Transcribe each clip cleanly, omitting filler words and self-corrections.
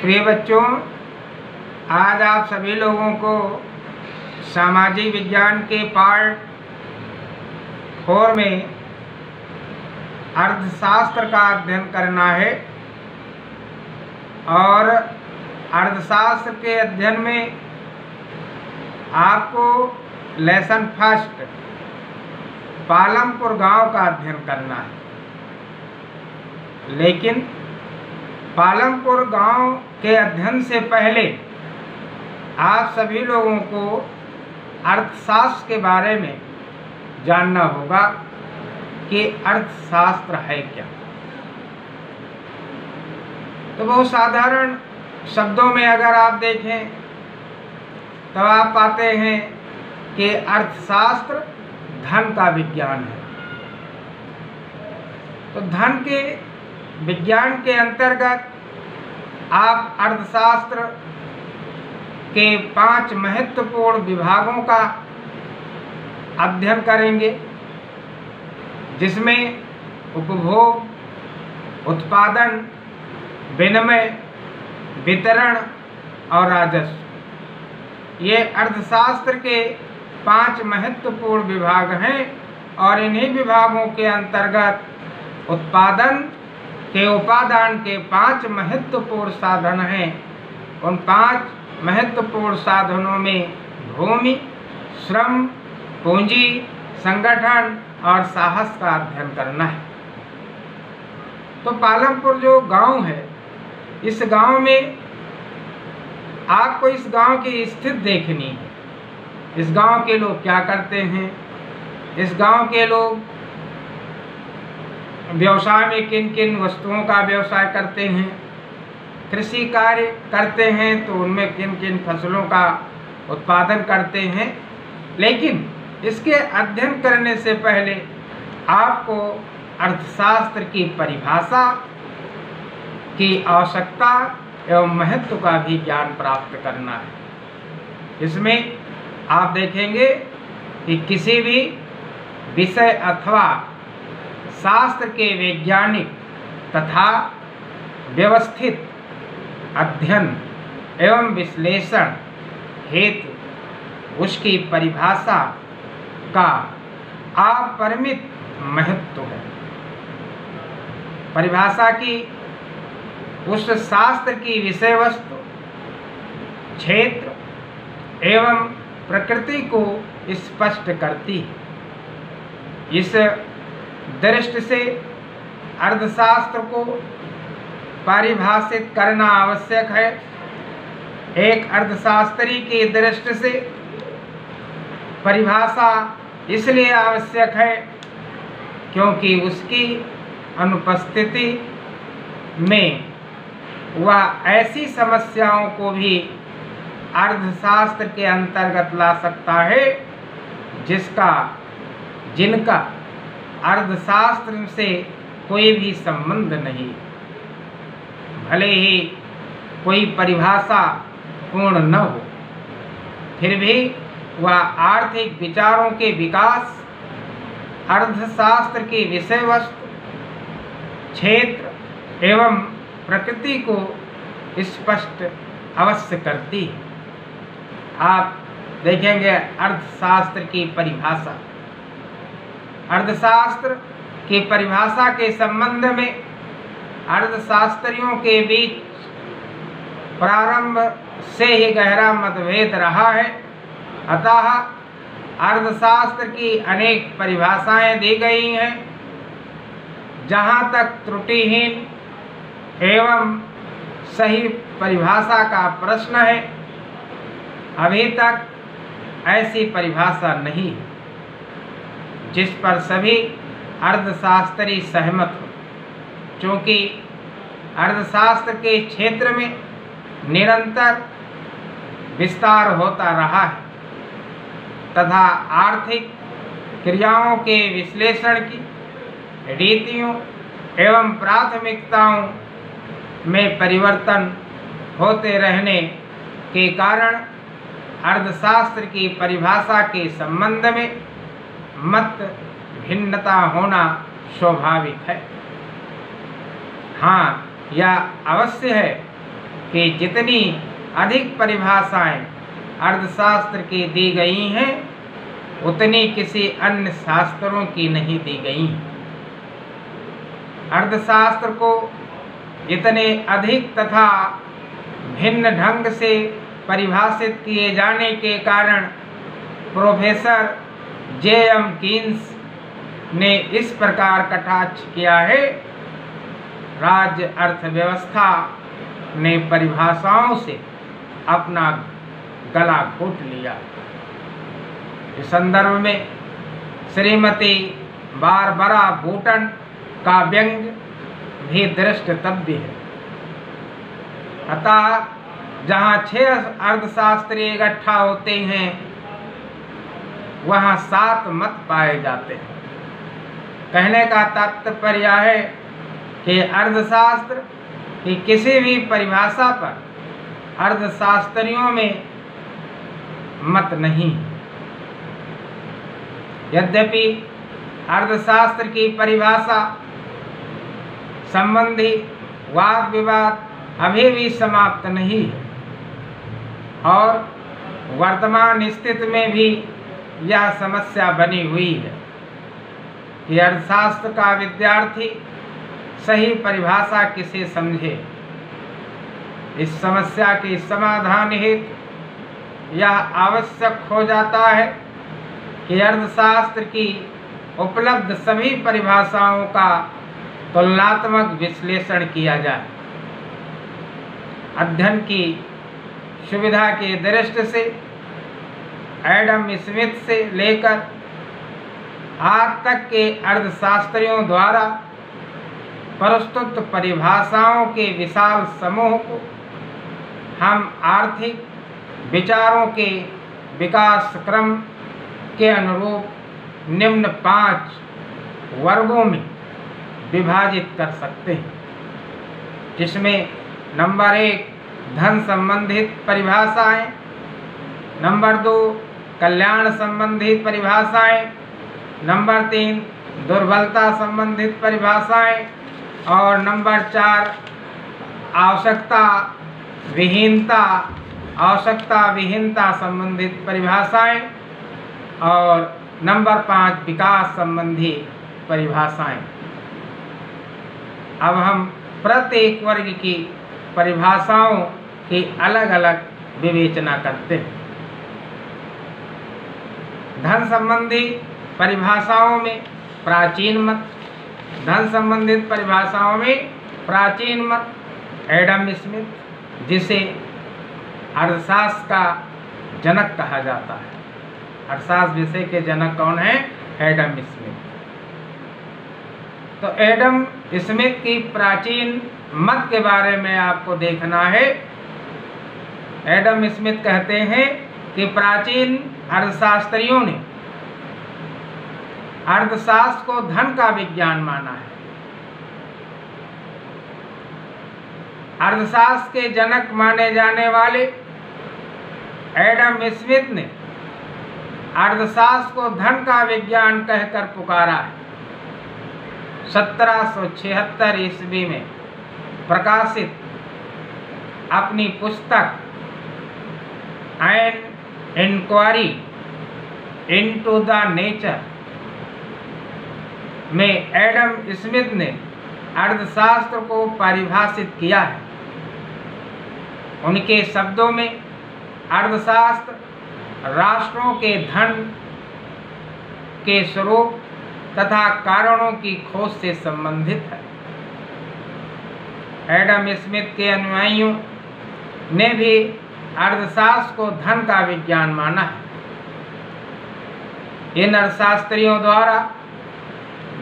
प्रिय बच्चों, आज आप सभी लोगों को सामाजिक विज्ञान के पार्ट 4 में अर्थशास्त्र का अध्ययन करना है। और अर्थशास्त्र के अध्ययन में आपको लेसन फर्स्ट पालमपुर गांव का अध्ययन करना है। लेकिन पालमपुर गांव के अध्ययन से पहले आप सभी लोगों को अर्थशास्त्र के बारे में जानना होगा कि अर्थशास्त्र है क्या। तो बहुत साधारण शब्दों में अगर आप देखें तो आप पाते हैं कि अर्थशास्त्र धन का विज्ञान है। तो धन के विज्ञान के अंतर्गत आप अर्थशास्त्र के 5 महत्वपूर्ण विभागों का अध्ययन करेंगे, जिसमें उपभोग, उत्पादन, विनिमय, वितरण और राजस्व। ये अर्थशास्त्र के 5 महत्वपूर्ण विभाग हैं। और इन्हीं विभागों के अंतर्गत उत्पादन के उपादान के 5 महत्वपूर्ण साधन हैं। उन 5 महत्वपूर्ण साधनों में भूमि, श्रम, पूंजी, संगठन और साहस का अध्ययन करना है। तो पालमपुर जो गांव है, इस गांव में आपको इस गांव की स्थिति देखनी है। इस गांव के लोग क्या करते हैं, इस गांव के लोग व्यवसाय में किन किन वस्तुओं का व्यवसाय करते हैं, कृषि कार्य करते हैं तो उनमें किन किन फसलों का उत्पादन करते हैं। लेकिन इसके अध्ययन करने से पहले आपको अर्थशास्त्र की परिभाषा की आवश्यकता एवं महत्व का भी ज्ञान प्राप्त करना है। इसमें आप देखेंगे कि किसी भी विषय अथवा शास्त्र के वैज्ञानिक तथा व्यवस्थित अध्ययन एवं विश्लेषण हेतु उसकी परिभाषा का अपरिमित महत्व है। परिभाषा की उस शास्त्र की विषय वस्तु, क्षेत्र एवं प्रकृति को स्पष्ट करती है। इस दृष्टि से अर्थशास्त्र को परिभाषित करना आवश्यक है। एक अर्थशास्त्री की दृष्टि से परिभाषा इसलिए आवश्यक है क्योंकि उसकी अनुपस्थिति में वह ऐसी समस्याओं को भी अर्थशास्त्र के अंतर्गत ला सकता है जिनका अर्थशास्त्र से कोई भी संबंध नहीं। भले ही कोई परिभाषा पूर्ण न हो, फिर भी वह आर्थिक विचारों के विकास, अर्थशास्त्र की विषय वस्तु, क्षेत्र एवं प्रकृति को स्पष्ट अवश्य करती है। आप देखेंगे अर्थशास्त्र की परिभाषा। अर्थशास्त्र की परिभाषा के संबंध में अर्थशास्त्रियों के बीच प्रारंभ से ही गहरा मतभेद रहा है। अतः अर्थशास्त्र की अनेक परिभाषाएं दी गई हैं। जहाँ तक त्रुटिहीन एवं सही परिभाषा का प्रश्न है, अभी तक ऐसी परिभाषा नहीं है जिस पर सभी अर्थशास्त्री सहमत हो। क्योंकि अर्थशास्त्र के क्षेत्र में निरंतर विस्तार होता रहा है तथा आर्थिक क्रियाओं के विश्लेषण की रीतियों एवं प्राथमिकताओं में परिवर्तन होते रहने के कारण अर्थशास्त्र की परिभाषा के संबंध में मत भिन्नता होना स्वाभाविक है। हाँ, यह अवश्य है कि जितनी अधिक परिभाषाएं अर्थशास्त्र की दी गई हैं उतनी किसी अन्य शास्त्रों की नहीं दी गई। अर्थशास्त्र को इतने अधिक तथा भिन्न ढंग से परिभाषित किए जाने के कारण प्रोफेसर J.M. कीन्स ने इस प्रकार कटाक्ष किया है, राज्य अर्थव्यवस्था ने परिभाषाओं से अपना गला घोट लिया। इस संदर्भ में श्रीमती बारबरा बूटन का व्यंग भी दृष्टतव्य है। अतः जहाँ 6 अर्थशास्त्री इकट्ठा होते हैं वहाँ 7 मत पाए जाते हैं। कहने का तात्पर्य है कि अर्थशास्त्र की किसी भी परिभाषा पर अर्थशास्त्रियों में मत नहीं। यद्यपि अर्थशास्त्र की परिभाषा संबंधी वाद विवाद अभी भी समाप्त नहीं है और वर्तमान स्थिति में भी यह समस्या बनी हुई है कि अर्थशास्त्र का विद्यार्थी सही परिभाषा किसे समझे। इस समस्या के समाधान हेतु यह आवश्यक हो जाता है कि अर्थशास्त्र की उपलब्ध सभी परिभाषाओं का तुलनात्मक विश्लेषण किया जाए। अध्ययन की सुविधा के दृष्टि से एडम स्मिथ से लेकर आज तक के अर्थशास्त्रियों द्वारा प्रस्तुत परिभाषाओं के विशाल समूह को हम आर्थिक विचारों के विकास क्रम के अनुरूप निम्न 5 वर्गों में विभाजित कर सकते हैं, जिसमें नंबर 1 धन संबंधित परिभाषाएं, नंबर 2 कल्याण संबंधित परिभाषाएं, नंबर 3 दुर्बलता संबंधित परिभाषाएं और नंबर 4 आवश्यकता विहीनता संबंधित परिभाषाएं और नंबर 5 विकास संबंधी परिभाषाएं। अब हम प्रत्येक वर्ग की परिभाषाओं की अलग अलग विवेचना करते हैं। धन संबंधी परिभाषाओं में प्राचीन मत, धन संबंधित परिभाषाओं में प्राचीन मत एडम स्मिथ, जिसे अर्थशास्त्र का जनक कहा जाता है। अर्थशास्त्र विषय के जनक कौन है? Adam Smith. तो एडम स्मिथ की प्राचीन मत के बारे में आपको देखना है। एडम स्मिथ कहते हैं कि प्राचीन अर्थशास्त्रियों ने अर्थशास्त्र को धन का विज्ञान माना है। अर्थशास्त्र के जनक माने जाने वाले एडम स्मिथ ने अर्थशास्त्र को धन का विज्ञान कहकर पुकारा है। 1776 ईस्वी में प्रकाशित अपनी पुस्तक an inquiry into the nature में एडम स्मिथ ने अर्थशास्त्र को परिभाषित किया है। उनके शब्दों में अर्थशास्त्र राष्ट्रों के धन के स्वरूप तथा कारणों की खोज से संबंधित है। एडम स्मिथ के अनुयायियों ने भी अर्थशास्त्र को धन का विज्ञान माना है। इन अर्थशास्त्रियों द्वारा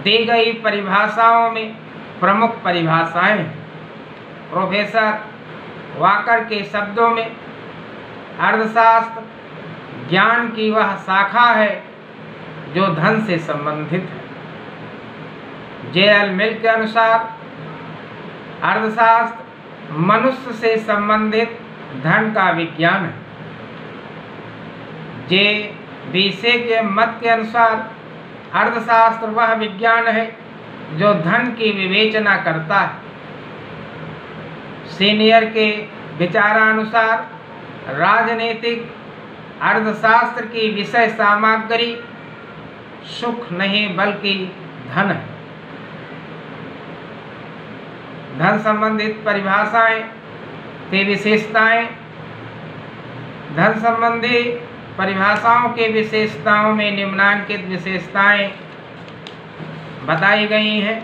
दी गई परिभाषाओं में प्रमुख परिभाषाएं हैं। प्रोफेसर वाकर के शब्दों में अर्थशास्त्र ज्ञान की वह शाखा है जो धन से संबंधित है। J.L. मिल के अनुसार अर्थशास्त्र मनुष्य से संबंधित धन का विज्ञान है। J.B. से के मत के अनुसार अर्थशास्त्र वह विज्ञान है जो धन की विवेचना करता है। सीनियर के विचारानुसार राजनीतिक अर्थशास्त्र की विषय सामग्री सुख नहीं बल्कि धन है। धन संबंधित परिभाषाएं की विशेषताएं। धन संबंधी परिभाषाओं की विशेषताओं में निम्नलिखित विशेषताएं बताई गई हैं,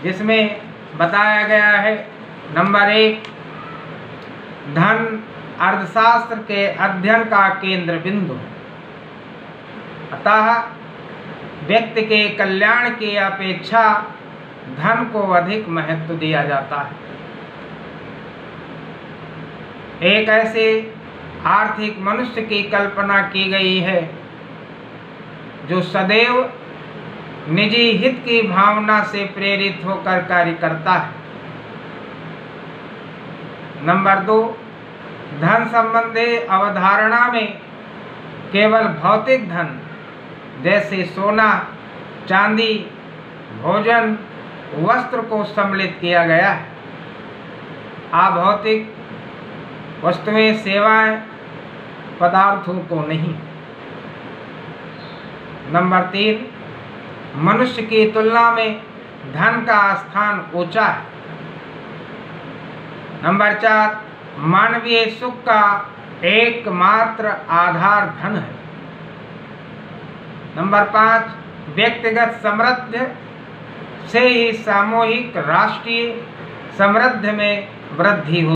जिसमें बताया गया है नंबर 1, धन अर्थशास्त्र के अध्ययन का केंद्र बिंदु है, अतः व्यक्ति के कल्याण की अपेक्षा धन को अधिक महत्व दिया जाता है। एक ऐसे आर्थिक मनुष्य की कल्पना की गई है जो सदैव निजी हित की भावना से प्रेरित होकर कार्य करता है। नंबर 2, धन संबंधी अवधारणा में केवल भौतिक धन जैसे सोना, चांदी, भोजन, वस्त्र को सम्मिलित किया गया है, अभौतिक वस्तुएं, सेवाएं, पदार्थों को नहीं। नंबर 3, मनुष्य की तुलना में धन का स्थान ऊंचा है। नंबर 4, मानवीय सुख का एकमात्र आधार धन है। नंबर 5, व्यक्तिगत समृद्धि से ही सामूहिक राष्ट्रीय समृद्धि में वृद्धि हो।